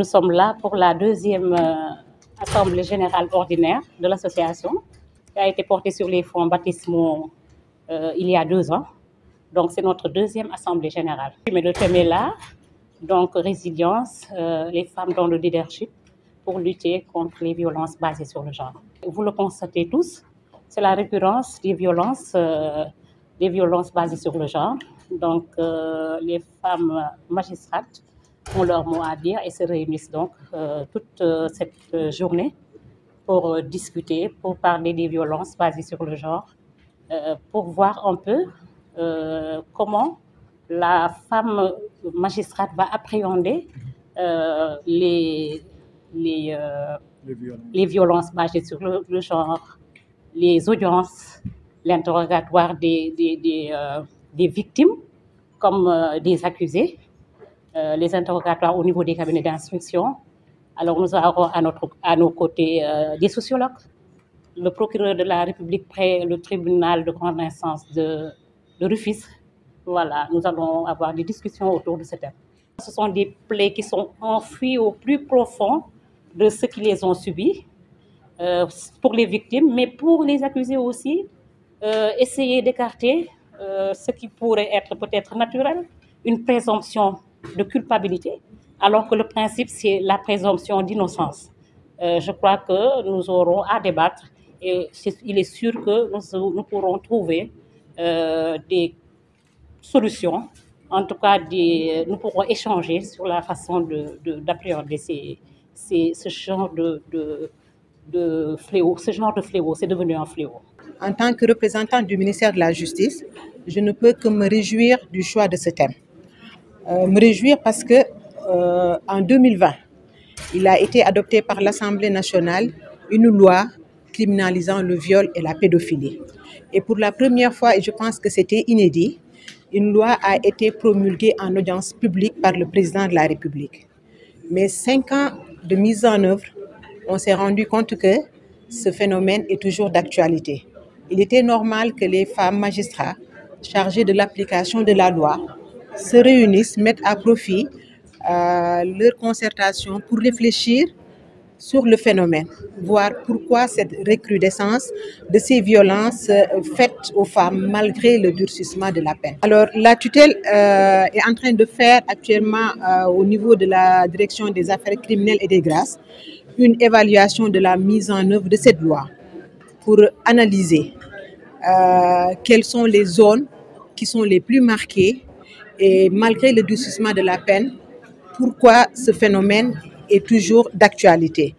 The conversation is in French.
Nous sommes là pour la deuxième Assemblée générale ordinaire de l'association qui a été portée sur les fonds baptismaux il y a 2 ans. Donc, c'est notre deuxième Assemblée générale. Mais le thème est là, donc résilience, les femmes dans le leadership pour lutter contre les violences basées sur le genre. Vous le constatez tous, c'est la récurrence des violences basées sur le genre. Donc, les femmes magistrates ont leur mot à dire et se réunissent donc toute cette journée pour discuter, pour parler des violences basées sur le genre, pour voir un peu comment la femme magistrate va appréhender les violences basées sur le genre, les audiences, l'interrogatoire des victimes comme des accusés, les interrogatoires au niveau des cabinets d'instruction. Alors nous avons à nos côtés des sociologues, le procureur de la République près le tribunal de grande instance de Rufisque. Voilà, nous allons avoir des discussions autour de ce thème. Ce sont des plaies qui sont enfouies au plus profond de ceux qui les ont subies, pour les victimes, mais pour les accusés aussi, essayer d'écarter ce qui pourrait être peut-être naturel, une présomption de culpabilité, alors que le principe, c'est la présomption d'innocence. Je crois que nous aurons à débattre et il est sûr que nous pourrons trouver des solutions. En tout cas, nous pourrons échanger sur la façon d'appréhender ce genre de fléau. Ce genre de fléau, c'est devenu un fléau. En tant que représentant du ministère de la Justice, je ne peux que me réjouir du choix de ce thème. Me réjouir parce que en 2020, il a été adopté par l'Assemblée nationale une loi criminalisant le viol et la pédophilie. Et pour la première fois, et je pense que c'était inédit, une loi a été promulguée en audience publique par le président de la République. Mais 5 ans de mise en œuvre, on s'est rendu compte que ce phénomène est toujours d'actualité. Il était normal que les femmes magistrats chargées de l'application de la loi se réunissent, mettent à profit leur concertation pour réfléchir sur le phénomène, voir pourquoi cette recrudescence de ces violences faites aux femmes malgré le durcissement de la peine. Alors la tutelle est en train de faire actuellement au niveau de la direction des affaires criminelles et des grâces une évaluation de la mise en œuvre de cette loi pour analyser quelles sont les zones qui sont les plus marquées et malgré le durcissement de la peine, pourquoi ce phénomène est toujours d'actualité.